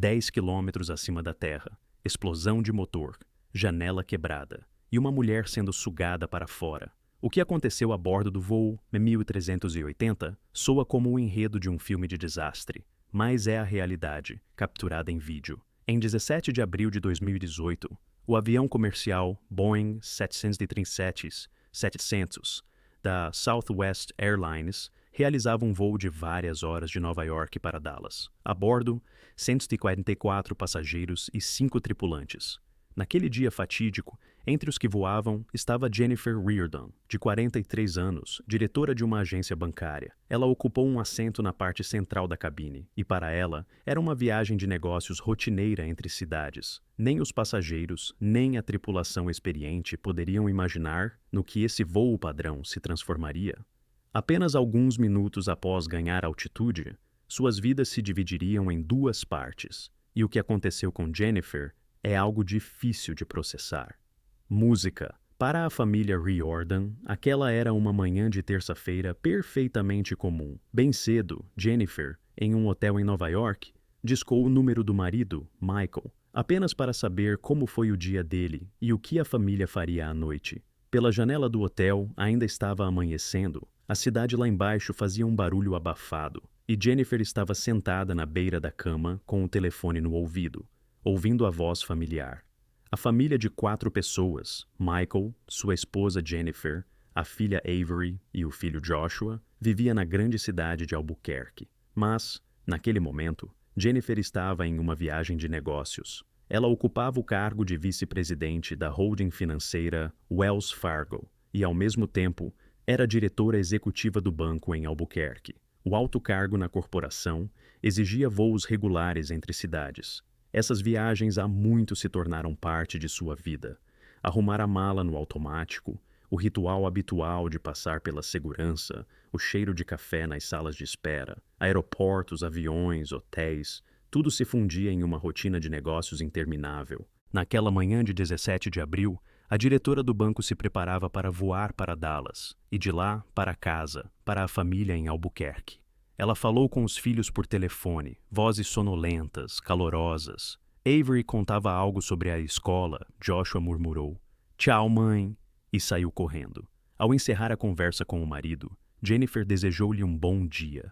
10 quilômetros acima da terra, explosão de motor, janela quebrada e uma mulher sendo sugada para fora. O que aconteceu a bordo do voo 1380 soa como o enredo de um filme de desastre, mas é a realidade, capturada em vídeo. Em 17 de abril de 2018, o avião comercial Boeing 737-700 da Southwest Airlines realizava um voo de várias horas de Nova York para Dallas. A bordo, 144 passageiros e 5 tripulantes. Naquele dia fatídico, entre os que voavam estava Jennifer Reardon, de 43 anos, diretora de uma agência bancária. Ela ocupou um assento na parte central da cabine, e para ela, era uma viagem de negócios rotineira entre cidades. Nem os passageiros, nem a tripulação experiente poderiam imaginar no que esse voo padrão se transformaria. Apenas alguns minutos após ganhar altitude, suas vidas se dividiriam em duas partes, e o que aconteceu com Jennifer é algo difícil de processar. Música. Para a família Riordan, aquela era uma manhã de terça-feira perfeitamente comum. Bem cedo, Jennifer, em um hotel em Nova York, discou o número do marido, Michael, apenas para saber como foi o dia dele e o que a família faria à noite. Pela janela do hotel ainda estava amanhecendo. A cidade lá embaixo fazia um barulho abafado, e Jennifer estava sentada na beira da cama com o telefone no ouvido, ouvindo a voz familiar. A família de 4 pessoas, Michael, sua esposa Jennifer, a filha Avery e o filho Joshua, vivia na grande cidade de Albuquerque. Mas, naquele momento, Jennifer estava em uma viagem de negócios. Ela ocupava o cargo de vice-presidente da holding financeira Wells Fargo e, ao mesmo tempo, era diretora executiva do banco em Albuquerque. O alto cargo na corporação exigia voos regulares entre cidades. Essas viagens há muito se tornaram parte de sua vida. Arrumar a mala no automático, o ritual habitual de passar pela segurança, o cheiro de café nas salas de espera, aeroportos, aviões, hotéis, tudo se fundia em uma rotina de negócios interminável. Naquela manhã de 17 de abril, a diretora do banco se preparava para voar para Dallas, e de lá para casa, para a família em Albuquerque. Ela falou com os filhos por telefone, vozes sonolentas, calorosas. Avery contava algo sobre a escola, Joshua murmurou, "Tchau, mãe", e saiu correndo. Ao encerrar a conversa com o marido, Jennifer desejou-lhe um bom dia.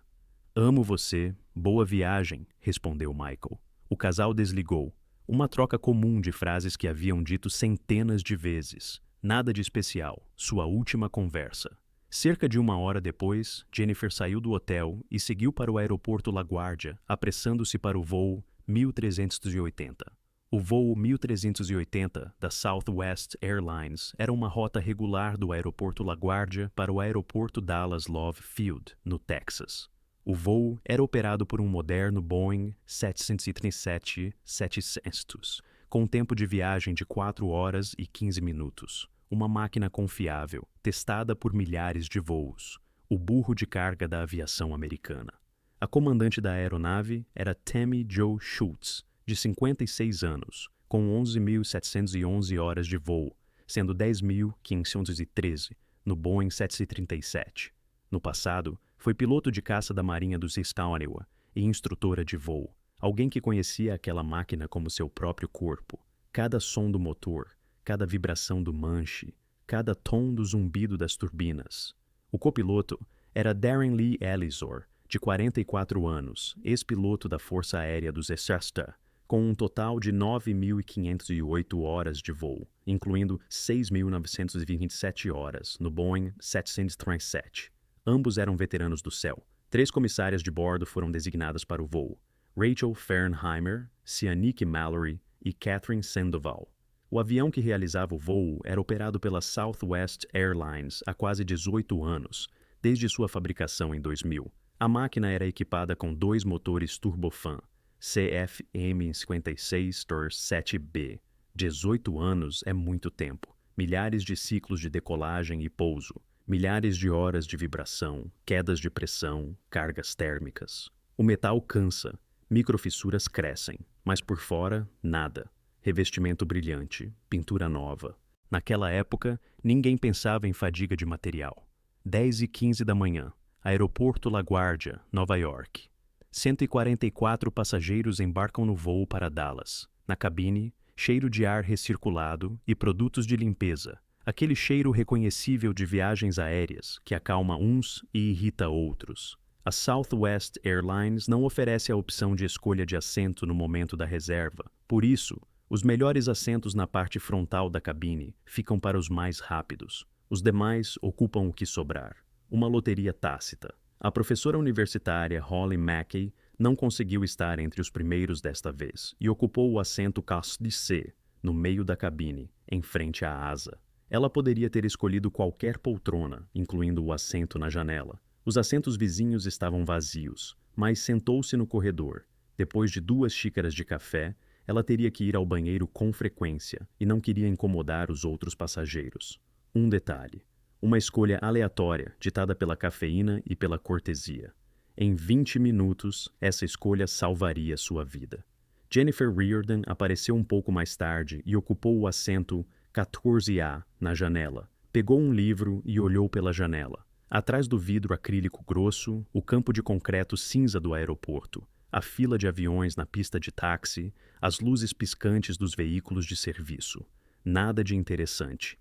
"Amo você, boa viagem", respondeu Michael. O casal desligou, uma troca comum de frases que haviam dito centenas de vezes. Nada de especial, sua última conversa. Cerca de 1 hora depois, Jennifer saiu do hotel e seguiu para o aeroporto LaGuardia, apressando-se para o voo 1380. O voo 1380 da Southwest Airlines era uma rota regular do aeroporto LaGuardia para o aeroporto Dallas Love Field, no Texas. O voo era operado por um moderno Boeing 737-700, com um tempo de viagem de 4 horas e 15 minutos. Uma máquina confiável, testada por milhares de voos, o burro de carga da aviação americana. A comandante da aeronave era Tammy Jo Schultz, de 56 anos, com 11.711 horas de voo, sendo 10.513 no Boeing 737. No passado, foi piloto de caça da Marinha dos Estados Unidos e instrutora de voo, alguém que conhecia aquela máquina como seu próprio corpo. Cada som do motor, cada vibração do manche, cada tom do zumbido das turbinas. O copiloto era Darren Lee Elizor, de 44 anos, ex-piloto da Força Aérea dos Exércitos, com um total de 9.508 horas de voo, incluindo 6.927 horas no Boeing 737. Ambos eram veteranos do céu. 3 comissárias de bordo foram designadas para o voo: Rachel Fernheimer, Sianique Mallory e Catherine Sandoval. O avião que realizava o voo era operado pela Southwest Airlines há quase 18 anos, desde sua fabricação em 2000. A máquina era equipada com 2 motores turbofan, CFM56-7B. 18 anos é muito tempo. Milhares de ciclos de decolagem e pouso, milhares de horas de vibração, quedas de pressão, cargas térmicas. O metal cansa, microfissuras crescem, mas por fora, nada. Revestimento brilhante, pintura nova. Naquela época, ninguém pensava em fadiga de material. 10h15 da manhã, aeroporto LaGuardia, Nova York. 144 passageiros embarcam no voo para Dallas. Na cabine, cheiro de ar recirculado e produtos de limpeza. Aquele cheiro reconhecível de viagens aéreas que acalma uns e irrita outros. A Southwest Airlines não oferece a opção de escolha de assento no momento da reserva. Por isso, os melhores assentos na parte frontal da cabine ficam para os mais rápidos. Os demais ocupam o que sobrar. Uma loteria tácita. A professora universitária Holly Mackey não conseguiu estar entre os primeiros desta vez e ocupou o assento classe C, no meio da cabine, em frente à asa. Ela poderia ter escolhido qualquer poltrona, incluindo o assento na janela. Os assentos vizinhos estavam vazios, mas sentou-se no corredor. Depois de 2 xícaras de café, ela teria que ir ao banheiro com frequência e não queria incomodar os outros passageiros. Um detalhe. Uma escolha aleatória, ditada pela cafeína e pela cortesia. Em 20 minutos, essa escolha salvaria sua vida. Jennifer Riordan apareceu um pouco mais tarde e ocupou o assento 14A na janela. Pegou um livro e olhou pela janela. Atrás do vidro acrílico grosso, o campo de concreto cinza do aeroporto, a fila de aviões na pista de táxi, as luzes piscantes dos veículos de serviço. Nada de interessante.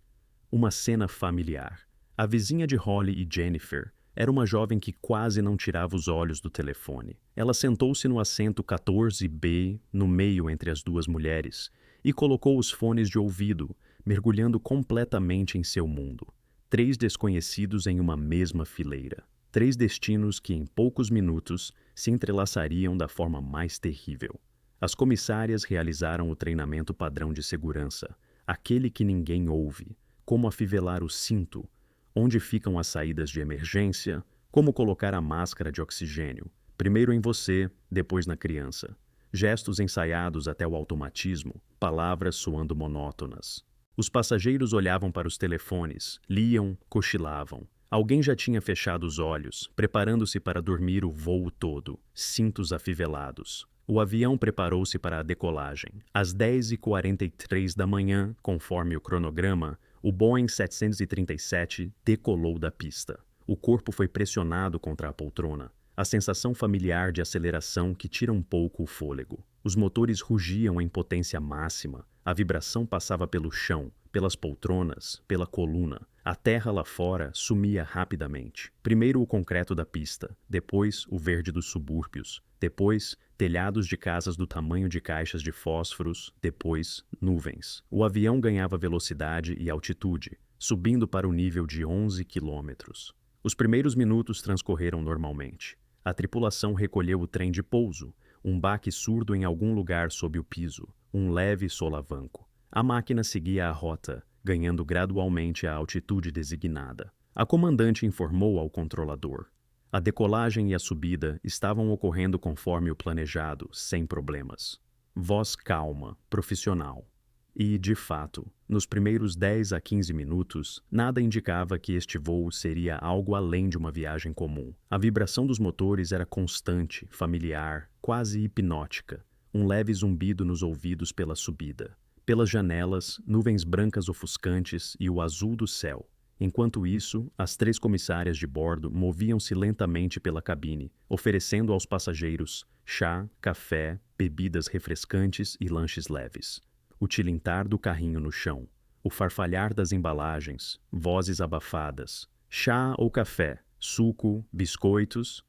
Uma cena familiar. A vizinha de Holly e Jennifer era uma jovem que quase não tirava os olhos do telefone. Ela sentou-se no assento 14B, no meio entre as 2 mulheres, e colocou os fones de ouvido, mergulhando completamente em seu mundo. 3 desconhecidos em uma mesma fileira. 3 destinos que em poucos minutos se entrelaçariam da forma mais terrível. As comissárias realizaram o treinamento padrão de segurança, aquele que ninguém ouve, como afivelar o cinto, onde ficam as saídas de emergência, como colocar a máscara de oxigênio, primeiro em você, depois na criança. Gestos ensaiados até o automatismo, palavras soando monótonas. Os passageiros olhavam para os telefones, liam, cochilavam. Alguém já tinha fechado os olhos, preparando-se para dormir o voo todo, cintos afivelados. O avião preparou-se para a decolagem. Às 10h43 da manhã, conforme o cronograma, o Boeing 737 decolou da pista. O corpo foi pressionado contra a poltrona. A sensação familiar de aceleração que tira um pouco o fôlego. Os motores rugiam em potência máxima. A vibração passava pelo chão, pelas poltronas, pela coluna. A terra lá fora sumia rapidamente. Primeiro o concreto da pista, depois o verde dos subúrbios, depois telhados de casas do tamanho de caixas de fósforos, depois nuvens. O avião ganhava velocidade e altitude, subindo para o nível de 11 quilômetros. Os primeiros minutos transcorreram normalmente. A tripulação recolheu o trem de pouso, um baque surdo em algum lugar sob o piso, um leve solavanco. A máquina seguia a rota, ganhando gradualmente a altitude designada. A comandante informou ao controlador. A decolagem e a subida estavam ocorrendo conforme o planejado, sem problemas. Voz calma, profissional. E, de fato, nos primeiros 10 a 15 minutos, nada indicava que este voo seria algo além de uma viagem comum. A vibração dos motores era constante, familiar, quase hipnótica. Um leve zumbido nos ouvidos pela subida. Pelas janelas, nuvens brancas ofuscantes e o azul do céu. Enquanto isso, as 3 comissárias de bordo moviam-se lentamente pela cabine, oferecendo aos passageiros chá, café, bebidas refrescantes e lanches leves. O tilintar do carrinho no chão, o farfalhar das embalagens, vozes abafadas. Chá ou café, suco, biscoitos.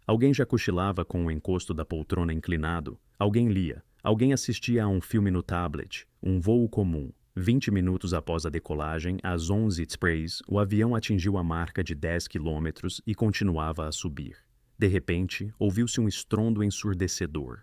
Alguém já cochilava com o encosto da poltrona inclinado. Alguém lia. Alguém assistia a um filme no tablet. Um voo comum. 20 minutos após a decolagem, às 11h, o avião atingiu a marca de 10 quilômetros e continuava a subir. De repente, ouviu-se um estrondo ensurdecedor.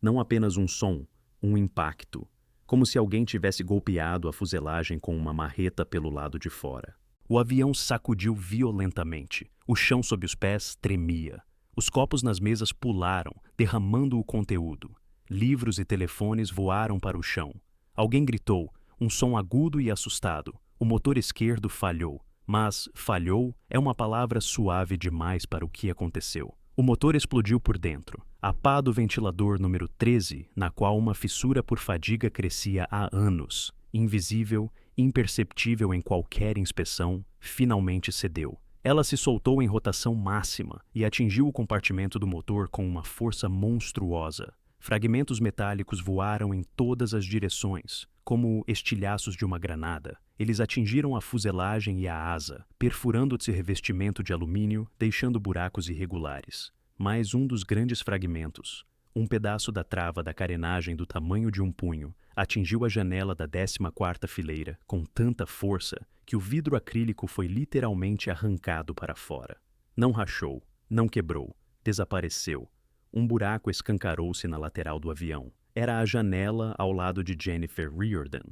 Não apenas um som, um impacto. Como se alguém tivesse golpeado a fuselagem com uma marreta pelo lado de fora. O avião sacudiu violentamente. O chão sob os pés tremia. Os copos nas mesas pularam, derramando o conteúdo. Livros e telefones voaram para o chão. Alguém gritou, um som agudo e assustado. O motor esquerdo falhou. Mas falhou é uma palavra suave demais para o que aconteceu. O motor explodiu por dentro. A pá do ventilador número 13, na qual uma fissura por fadiga crescia há anos, invisível, imperceptível em qualquer inspeção, finalmente cedeu. Ela se soltou em rotação máxima e atingiu o compartimento do motor com uma força monstruosa. Fragmentos metálicos voaram em todas as direções, como estilhaços de uma granada. Eles atingiram a fuselagem e a asa, perfurando esse revestimento de alumínio, deixando buracos irregulares. Mais um dos grandes fragmentos, um pedaço da trava da carenagem do tamanho de um punho, atingiu a janela da 14ª fileira com tanta força que o vidro acrílico foi literalmente arrancado para fora. Não rachou, não quebrou, desapareceu. Um buraco escancarou-se na lateral do avião. Era a janela ao lado de Jennifer Riordan.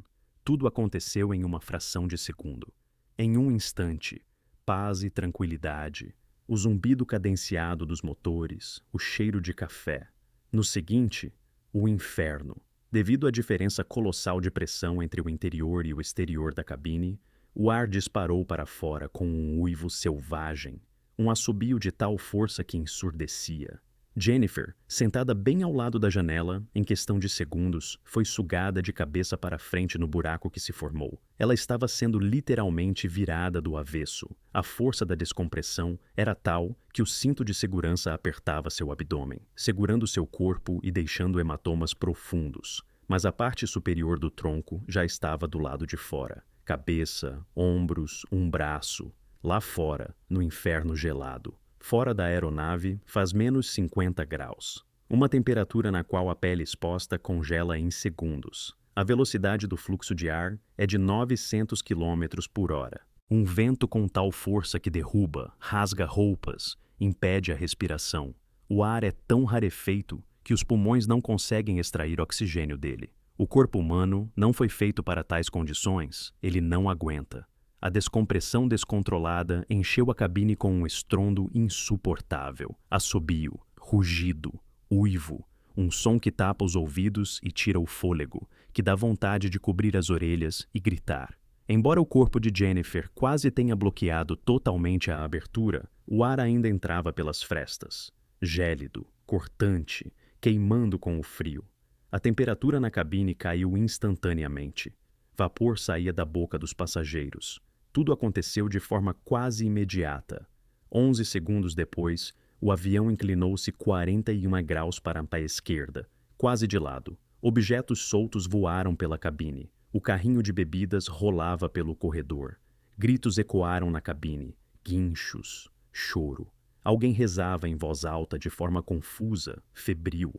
Tudo aconteceu em uma fração de segundo. Em um instante, paz e tranquilidade, o zumbido cadenciado dos motores, o cheiro de café. No seguinte, o inferno. Devido à diferença colossal de pressão entre o interior e o exterior da cabine, o ar disparou para fora com um uivo selvagem, um assobio de tal força que ensurdecia. Jennifer, sentada bem ao lado da janela, em questão de segundos, foi sugada de cabeça para frente no buraco que se formou. Ela estava sendo literalmente virada do avesso. A força da descompressão era tal que o cinto de segurança apertava seu abdômen, segurando seu corpo e deixando hematomas profundos. Mas a parte superior do tronco já estava do lado de fora. Cabeça, ombros, um braço. Lá fora, no inferno gelado. Fora da aeronave, faz menos 50 graus. Uma temperatura na qual a pele exposta congela em segundos. A velocidade do fluxo de ar é de 900 km por hora. Um vento com tal força que derruba, rasga roupas, impede a respiração. O ar é tão rarefeito que os pulmões não conseguem extrair oxigênio dele. O corpo humano não foi feito para tais condições, ele não aguenta. A descompressão descontrolada encheu a cabine com um estrondo insuportável, assobio, rugido, uivo, um som que tapa os ouvidos e tira o fôlego, que dá vontade de cobrir as orelhas e gritar. Embora o corpo de Jennifer quase tenha bloqueado totalmente a abertura, o ar ainda entrava pelas frestas, gélido, cortante, queimando com o frio. A temperatura na cabine caiu instantaneamente. Vapor saía da boca dos passageiros. Tudo aconteceu de forma quase imediata. 11 segundos depois, o avião inclinou-se 41 graus para a esquerda, quase de lado. Objetos soltos voaram pela cabine. O carrinho de bebidas rolava pelo corredor. Gritos ecoaram na cabine. Guinchos. Choro. Alguém rezava em voz alta de forma confusa, febril.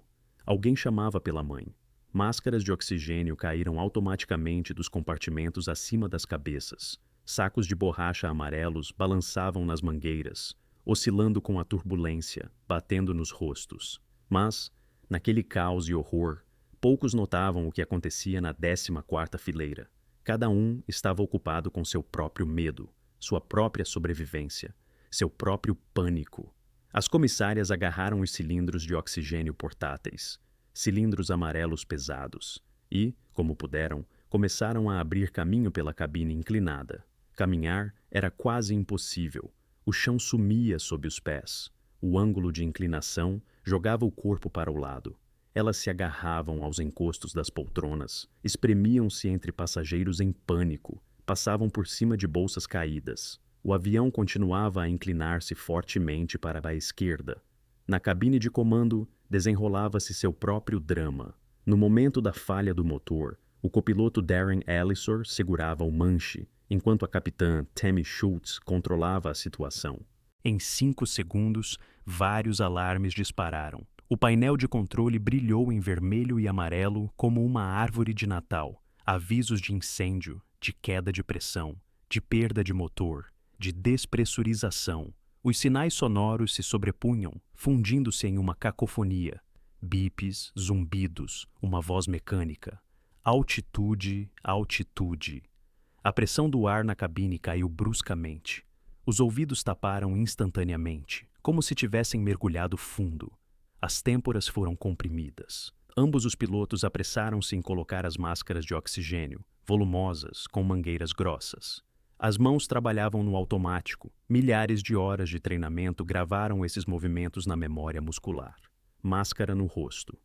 Alguém chamava pela mãe. Máscaras de oxigênio caíram automaticamente dos compartimentos acima das cabeças. Sacos de borracha amarelos balançavam nas mangueiras, oscilando com a turbulência, batendo nos rostos. Mas, naquele caos e horror, poucos notavam o que acontecia na 14ª fileira. Cada um estava ocupado com seu próprio medo, sua própria sobrevivência, seu próprio pânico. As comissárias agarraram os cilindros de oxigênio portáteis, cilindros amarelos pesados, e, como puderam, começaram a abrir caminho pela cabine inclinada. Caminhar era quase impossível. O chão sumia sob os pés. O ângulo de inclinação jogava o corpo para o lado. Elas se agarravam aos encostos das poltronas, espremiam-se entre passageiros em pânico, passavam por cima de bolsas caídas. O avião continuava a inclinar-se fortemente para a esquerda. Na cabine de comando, desenrolava-se seu próprio drama. No momento da falha do motor, o copiloto Darren Ellison segurava o manche, enquanto a capitã Tammy Schultz controlava a situação. Em 5 segundos, vários alarmes dispararam. O painel de controle brilhou em vermelho e amarelo como uma árvore de Natal. Avisos de incêndio, de queda de pressão, de perda de motor, de despressurização. Os sinais sonoros se sobrepunham, fundindo-se em uma cacofonia. Bips, zumbidos, uma voz mecânica. Altitude, altitude. A pressão do ar na cabine caiu bruscamente. Os ouvidos taparam instantaneamente, como se tivessem mergulhado fundo. As têmporas foram comprimidas. Ambos os pilotos apressaram-se em colocar as máscaras de oxigênio, volumosas, com mangueiras grossas. As mãos trabalhavam no automático. Milhares de horas de treinamento gravaram esses movimentos na memória muscular. Máscara no rosto.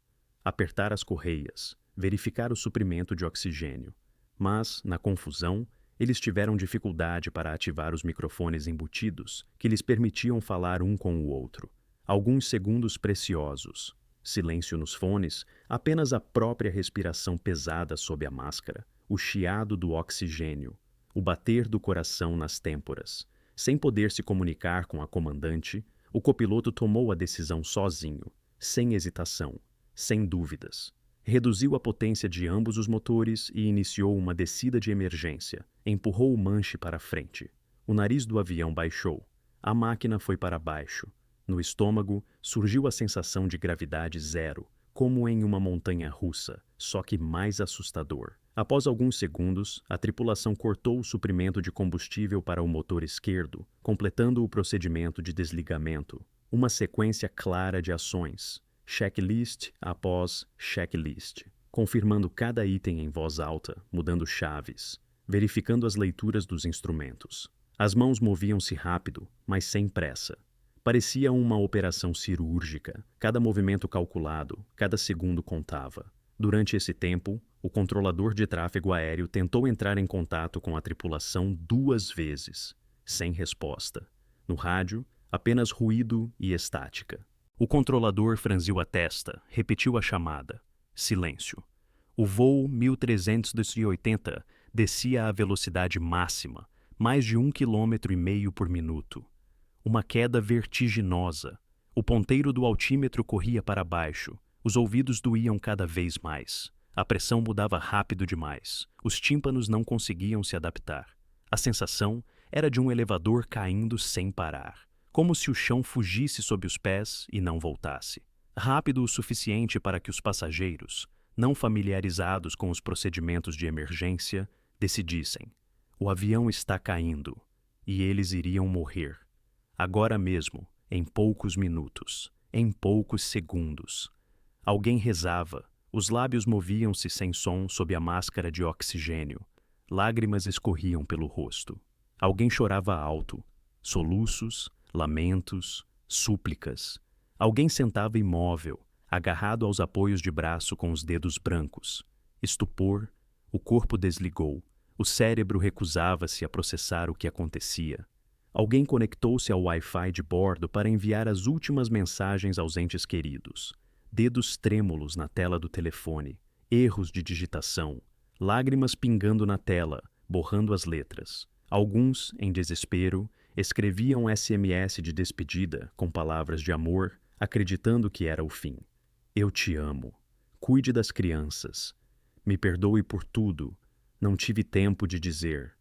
Apertar as correias. Verificar o suprimento de oxigênio. Mas, na confusão, Eles tiveram dificuldade para ativar os microfones embutidos, que lhes permitiam falar um com o outro. Alguns segundos preciosos. Silêncio nos fones, apenas a própria respiração pesada sob a máscara, o chiado do oxigênio, o bater do coração nas têmporas. Sem poder se comunicar com a comandante, o copiloto tomou a decisão sozinho, sem hesitação, sem dúvidas. Reduziu a potência de ambos os motores e iniciou uma descida de emergência. Empurrou o manche para frente. O nariz do avião baixou. A máquina foi para baixo. No estômago, surgiu a sensação de gravidade zero, como em uma montanha russa, só que mais assustador. Após alguns segundos, a tripulação cortou o suprimento de combustível para o motor esquerdo, completando o procedimento de desligamento. Uma sequência clara de ações. Checklist após checklist, confirmando cada item em voz alta, mudando chaves, verificando as leituras dos instrumentos. As mãos moviam-se rápido, mas sem pressa. Parecia uma operação cirúrgica, cada movimento calculado, cada segundo contava. Durante esse tempo, o controlador de tráfego aéreo tentou entrar em contato com a tripulação 2 vezes, sem resposta. No rádio, apenas ruído e estática. O controlador franziu a testa, repetiu a chamada. Silêncio. O voo 1380 descia à velocidade máxima, mais de 1,5 km por minuto. Uma queda vertiginosa. O ponteiro do altímetro corria para baixo. Os ouvidos doíam cada vez mais. A pressão mudava rápido demais. Os tímpanos não conseguiam se adaptar. A sensação era de um elevador caindo sem parar. Como se o chão fugisse sob os pés e não voltasse. Rápido o suficiente para que os passageiros, não familiarizados com os procedimentos de emergência, decidissem: o avião está caindo, e eles iriam morrer. Agora mesmo, em poucos minutos, em poucos segundos. Alguém rezava, os lábios moviam-se sem som sob a máscara de oxigênio. Lágrimas escorriam pelo rosto. Alguém chorava alto, soluços, lamentos, súplicas. Alguém sentava imóvel, agarrado aos apoios de braço com os dedos brancos. Estupor, o corpo desligou. O cérebro recusava-se a processar o que acontecia. Alguém conectou-se ao Wi-Fi de bordo para enviar as últimas mensagens aos entes queridos. Dedos trêmulos na tela do telefone, erros de digitação, lágrimas pingando na tela, borrando as letras. Alguns, em desespero, escreviam SMS de despedida com palavras de amor, acreditando que era o fim. Eu te amo. Cuide das crianças. Me perdoe por tudo. Não tive tempo de dizer.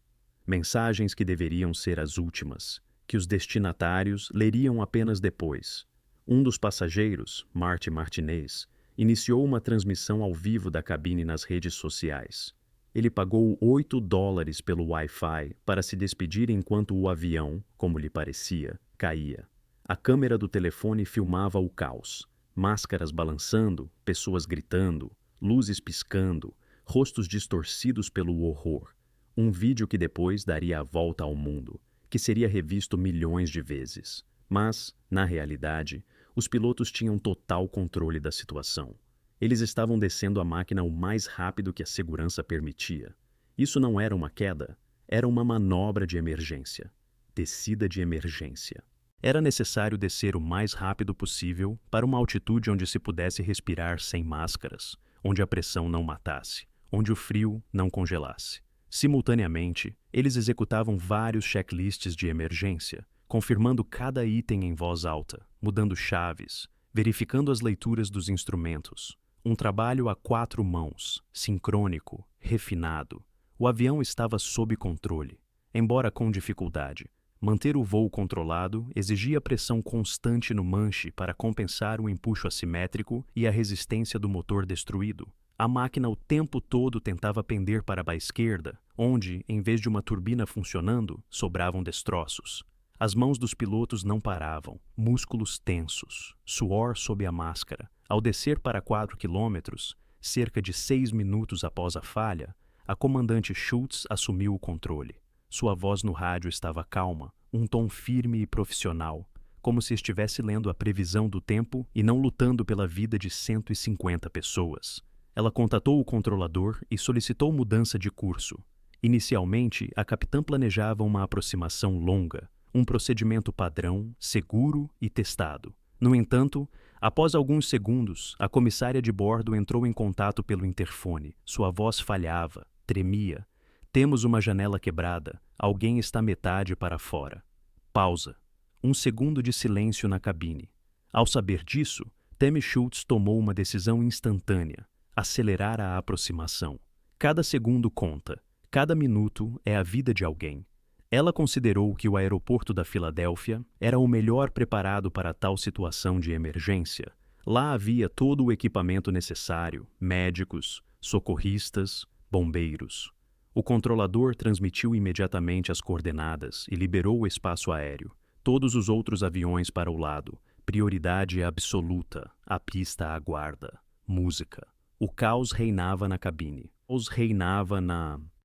Mensagens que deveriam ser as últimas, que os destinatários leriam apenas depois. Um dos passageiros, Marty Martinez, iniciou uma transmissão ao vivo da cabine nas redes sociais. Ele pagou $8 pelo Wi-Fi para se despedir enquanto o avião, como lhe parecia, caía. A câmera do telefone filmava o caos. Máscaras balançando, pessoas gritando, luzes piscando, rostos distorcidos pelo horror. Um vídeo que depois daria a volta ao mundo, que seria revisto milhões de vezes. Mas, na realidade, os pilotos tinham total controle da situação. Eles estavam descendo a máquina o mais rápido que a segurança permitia. Isso não era uma queda, era uma manobra de emergência. Descida de emergência. Era necessário descer o mais rápido possível para uma altitude onde se pudesse respirar sem máscaras, onde a pressão não matasse, onde o frio não congelasse. Simultaneamente, eles executavam vários checklists de emergência, confirmando cada item em voz alta, mudando chaves, verificando as leituras dos instrumentos. Um trabalho a 4 mãos, sincrônico, refinado. O avião estava sob controle, embora com dificuldade. Manter o voo controlado exigia pressão constante no manche para compensar o empuxo assimétrico e a resistência do motor destruído. A máquina o tempo todo tentava pender para a esquerda, onde, em vez de uma turbina funcionando, sobravam destroços. As mãos dos pilotos não paravam, músculos tensos, suor sob a máscara. Ao descer para 4 quilômetros, cerca de 6 minutos após a falha, a comandante Schultz assumiu o controle. Sua voz no rádio estava calma, um tom firme e profissional, como se estivesse lendo a previsão do tempo e não lutando pela vida de 150 pessoas. Ela contatou o controlador e solicitou mudança de curso. Inicialmente, a capitã planejava uma aproximação longa, um procedimento padrão, seguro e testado. No entanto, após alguns segundos, a comissária de bordo entrou em contato pelo interfone. Sua voz falhava, tremia. Temos uma janela quebrada. Alguém está metade para fora. Pausa. Um segundo de silêncio na cabine. Ao saber disso, Tammy Schultz tomou uma decisão instantânea: acelerar a aproximação. Cada segundo conta. Cada minuto é a vida de alguém. Ela considerou que o aeroporto da Filadélfia era o melhor preparado para tal situação de emergência. Lá havia todo o equipamento necessário: médicos, socorristas, bombeiros. O controlador transmitiu imediatamente as coordenadas e liberou o espaço aéreo. Todos os outros aviões para o lado. Prioridade absoluta. A pista aguarda. Música. O caos reinava na cabine.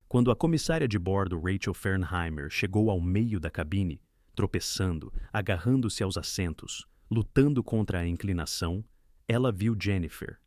Quando a comissária de bordo Rachel Fernheimer chegou ao meio da cabine, tropeçando, agarrando-se aos assentos, lutando contra a inclinação, ela viu Jennifer.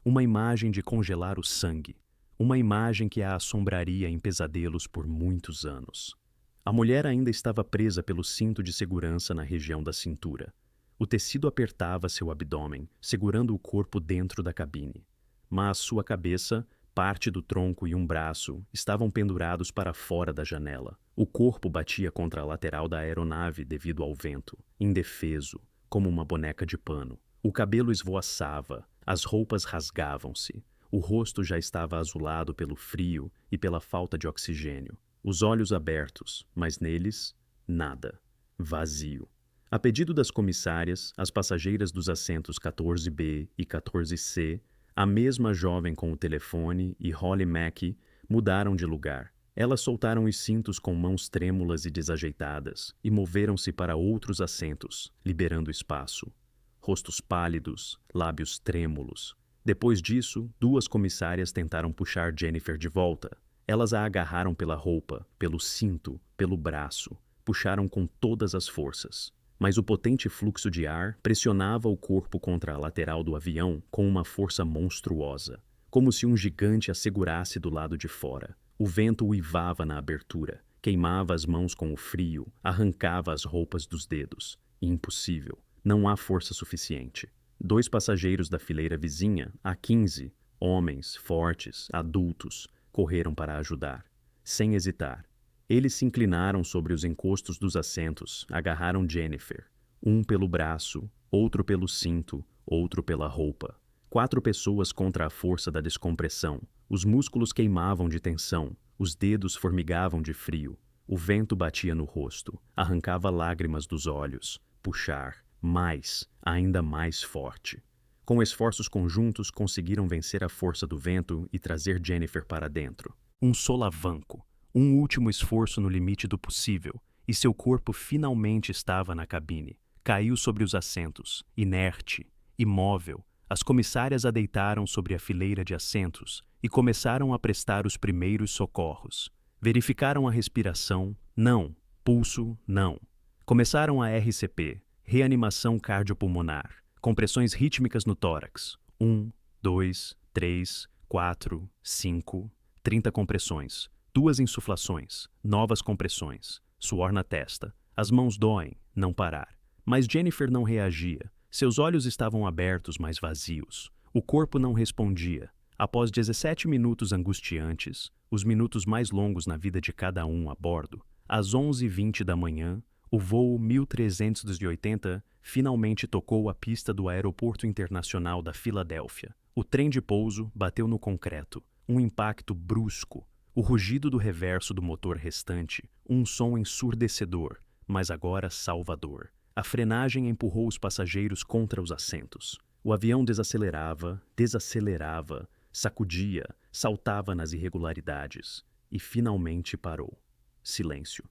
Uma imagem de congelar o sangue. Uma imagem que a assombraria em pesadelos por muitos anos. A mulher ainda estava presa pelo cinto de segurança na região da cintura. O tecido apertava seu abdômen, segurando o corpo dentro da cabine. Mas sua cabeça, parte do tronco e um braço estavam pendurados para fora da janela. O corpo batia contra a lateral da aeronave devido ao vento, indefeso, como uma boneca de pano. O cabelo esvoaçava, as roupas rasgavam-se. O rosto já estava azulado pelo frio e pela falta de oxigênio. Os olhos abertos, mas neles, nada. Vazio. A pedido das comissárias, as passageiras dos assentos 14B e 14C, a mesma jovem com o telefone e Holly Mackey mudaram de lugar. Elas soltaram os cintos com mãos trêmulas e desajeitadas e moveram-se para outros assentos, liberando espaço. Rostos pálidos, lábios trêmulos. Depois disso, duas comissárias tentaram puxar Jennifer de volta. Elas a agarraram pela roupa, pelo cinto, pelo braço. Puxaram com todas as forças. Mas o potente fluxo de ar pressionava o corpo contra a lateral do avião com uma força monstruosa, como se um gigante a segurasse do lado de fora. O vento uivava na abertura, queimava as mãos com o frio, arrancava as roupas dos dedos. Impossível. Não há força suficiente. 2 passageiros da fileira vizinha, a 15, homens, fortes, adultos, correram para ajudar. Sem hesitar. Eles se inclinaram sobre os encostos dos assentos, agarraram Jennifer. Um pelo braço, outro pelo cinto, outro pela roupa. 4 pessoas contra a força da descompressão. Os músculos queimavam de tensão, os dedos formigavam de frio. O vento batia no rosto, arrancava lágrimas dos olhos. Puxar, mais, ainda mais forte. Com esforços conjuntos, conseguiram vencer a força do vento e trazer Jennifer para dentro. Um solavanco. Um último esforço no limite do possível, e seu corpo finalmente estava na cabine. Caiu sobre os assentos, inerte, imóvel. As comissárias a deitaram sobre a fileira de assentos e começaram a prestar os primeiros socorros. Verificaram a respiração, não. Pulso, não. Começaram a RCP, reanimação cardiopulmonar, compressões rítmicas no tórax. 1, 2, 3, 4, 5, 30 compressões. 2 insuflações, novas compressões, suor na testa. As mãos doem, não parar. Mas Jennifer não reagia. Seus olhos estavam abertos, mas vazios. O corpo não respondia. Após 17 minutos angustiantes, os minutos mais longos na vida de cada um a bordo, às 11h20 da manhã, o voo 1380 finalmente tocou a pista do Aeroporto Internacional da Filadélfia. O trem de pouso bateu no concreto. Um impacto brusco. O rugido do reverso do motor restante, um som ensurdecedor, mas agora salvador. A frenagem empurrou os passageiros contra os assentos. O avião desacelerava, sacudia, saltava nas irregularidades e finalmente parou. Silêncio.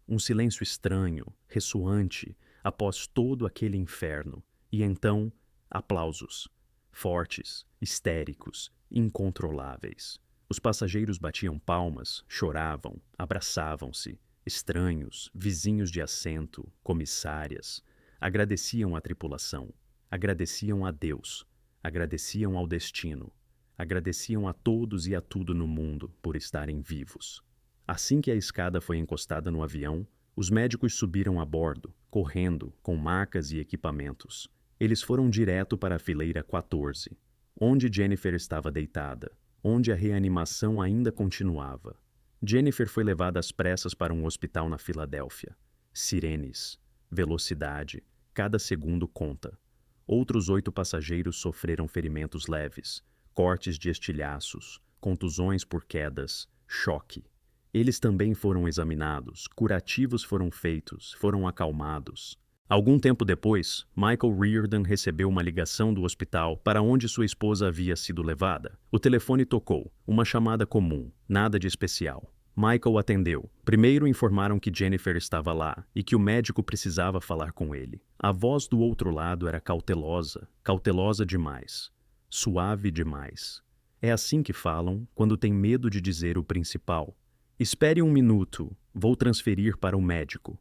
Um silêncio estranho, ressoante, após todo aquele inferno. E então, aplausos. Fortes, histéricos, incontroláveis. Os passageiros batiam palmas, choravam, abraçavam-se, estranhos, vizinhos de assento, comissárias. Agradeciam à tripulação, agradeciam a Deus, agradeciam ao destino, agradeciam a todos e a tudo no mundo por estarem vivos. Assim que a escada foi encostada no avião, os médicos subiram a bordo, correndo, com macas e equipamentos. Eles foram direto para a fileira 14, onde Jennifer estava deitada, onde a reanimação ainda continuava. Jennifer foi levada às pressas para um hospital na Filadélfia. Sirenes, velocidade, cada segundo conta. Outros 8 passageiros sofreram ferimentos leves, cortes de estilhaços, contusões por quedas, choque. Eles também foram examinados, curativos foram feitos, foram acalmados. Algum tempo depois, Michael Reardon recebeu uma ligação do hospital para onde sua esposa havia sido levada. O telefone tocou, uma chamada comum, nada de especial. Michael atendeu. Primeiro informaram que Jennifer estava lá e que o médico precisava falar com ele. A voz do outro lado era cautelosa, cautelosa demais, suave demais. É assim que falam quando têm medo de dizer o principal. Espere um minuto, vou transferir para o médico.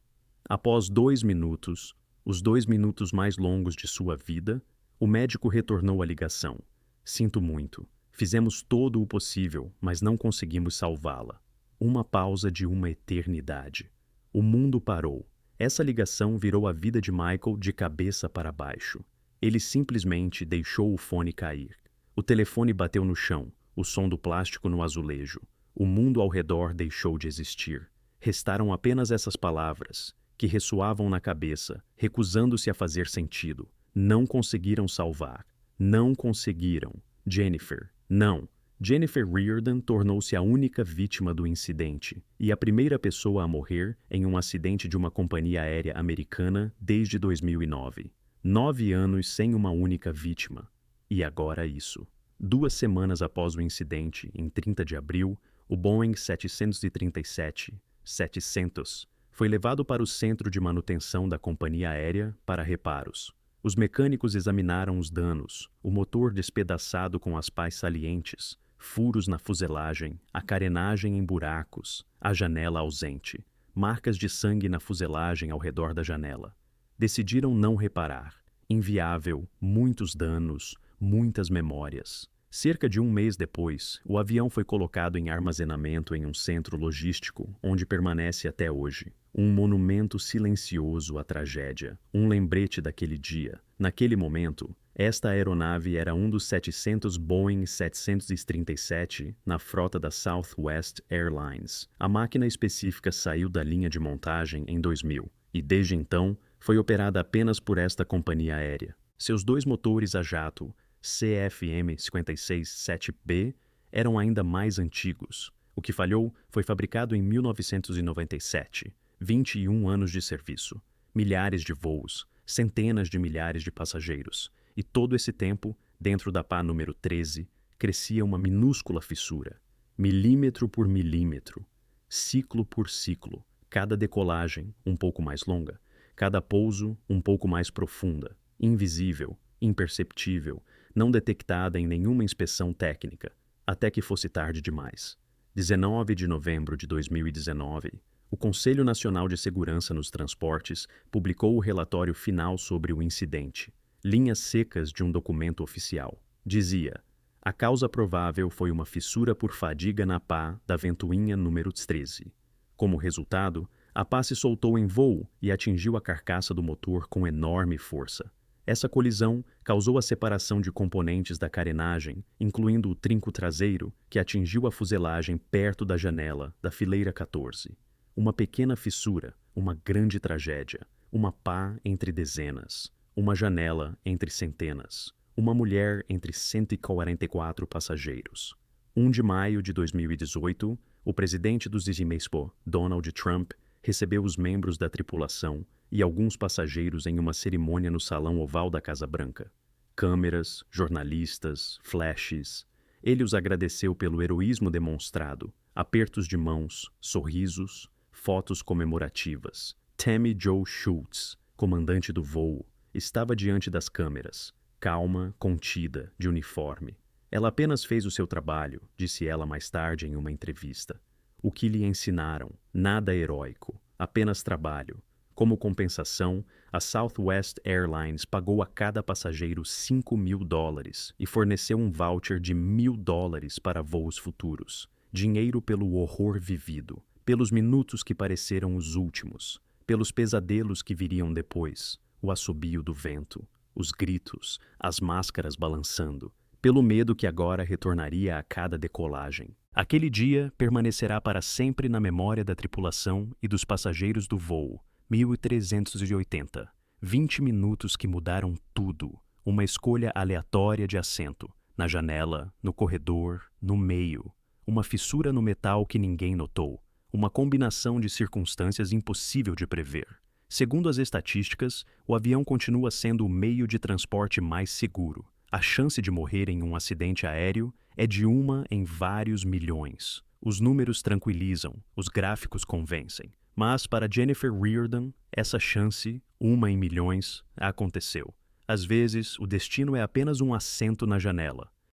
Após 2 minutos, os 2 minutos mais longos de sua vida, o médico retornou a ligação. Sinto muito. Fizemos todo o possível, mas não conseguimos salvá-la. Uma pausa de uma eternidade. O mundo parou. Essa ligação virou a vida de Michael de cabeça para baixo. Ele simplesmente deixou o fone cair. O telefone bateu no chão, o som do plástico no azulejo. O mundo ao redor deixou de existir. Restaram apenas essas palavras, que ressoavam na cabeça, recusando-se a fazer sentido. Não conseguiram salvar. Não conseguiram. Jennifer, não. Jennifer Reardon tornou-se a única vítima do incidente e a primeira pessoa a morrer em um acidente de uma companhia aérea americana desde 2009. 9 anos sem uma única vítima. E agora isso. 2 semanas após o incidente, em 30 de abril, o Boeing 737-700 foi levado para o centro de manutenção da companhia aérea para reparos. Os mecânicos examinaram os danos, o motor despedaçado com as pás salientes, furos na fuselagem, a carenagem em buracos, a janela ausente, marcas de sangue na fuselagem ao redor da janela. Decidiram não reparar. Inviável, muitos danos, muitas memórias. Cerca de 1 mês depois, o avião foi colocado em armazenamento em um centro logístico, onde permanece até hoje. Um monumento silencioso à tragédia, um lembrete daquele dia. Naquele momento, esta aeronave era um dos 700 Boeing 737 na frota da Southwest Airlines. A máquina específica saiu da linha de montagem em 2000 e, desde então, foi operada apenas por esta companhia aérea. Seus 2 motores a jato, CFM56-7B, eram ainda mais antigos. O que falhou foi fabricado em 1997. 21 anos de serviço, milhares de voos, centenas de milhares de passageiros. E todo esse tempo, dentro da pá número 13, crescia uma minúscula fissura. Milímetro por milímetro, ciclo por ciclo, cada decolagem um pouco mais longa, cada pouso um pouco mais profunda, invisível, imperceptível, não detectada em nenhuma inspeção técnica, até que fosse tarde demais. 19 de novembro de 2019, o Conselho Nacional de Segurança nos Transportes publicou o relatório final sobre o incidente. Linhas secas de um documento oficial. Dizia: a causa provável foi uma fissura por fadiga na pá da ventoinha número 13. Como resultado, a pá se soltou em voo e atingiu a carcaça do motor com enorme força. Essa colisão causou a separação de componentes da carenagem, incluindo o trinco traseiro, que atingiu a fuselagem perto da janela da fileira 14. Uma pequena fissura, uma grande tragédia, uma pá entre dezenas, uma janela entre centenas, uma mulher entre 144 passageiros. 1 de maio de 2018, o presidente dos Expo, Donald Trump, recebeu os membros da tripulação e alguns passageiros em uma cerimônia no Salão Oval da Casa Branca. Câmeras, jornalistas, flashes. Ele os agradeceu pelo heroísmo demonstrado, apertos de mãos, sorrisos, fotos comemorativas. Tammy Jo Schultz, comandante do voo, estava diante das câmeras, calma, contida, de uniforme. Ela apenas fez o seu trabalho, disse ela mais tarde em uma entrevista. O que lhe ensinaram, nada heróico, apenas trabalho. Como compensação, a Southwest Airlines pagou a cada passageiro $5.000 e forneceu um voucher de $1.000 para voos futuros. Dinheiro pelo horror vivido, pelos minutos que pareceram os últimos, pelos pesadelos que viriam depois, o assobio do vento, os gritos, as máscaras balançando, pelo medo que agora retornaria a cada decolagem. Aquele dia permanecerá para sempre na memória da tripulação e dos passageiros do voo 1380. 20 minutos que mudaram tudo. Uma escolha aleatória de assento, na janela, no corredor, no meio. Uma fissura no metal que ninguém notou. Uma combinação de circunstâncias impossível de prever. Segundo as estatísticas, o avião continua sendo o meio de transporte mais seguro. A chance de morrer em um acidente aéreo é de 1 em vários milhões. Os números tranquilizam, os gráficos convencem. Mas para Jennifer Riordan, essa chance, 1 em milhões, aconteceu. Às vezes, o destino é apenas um assento na janela,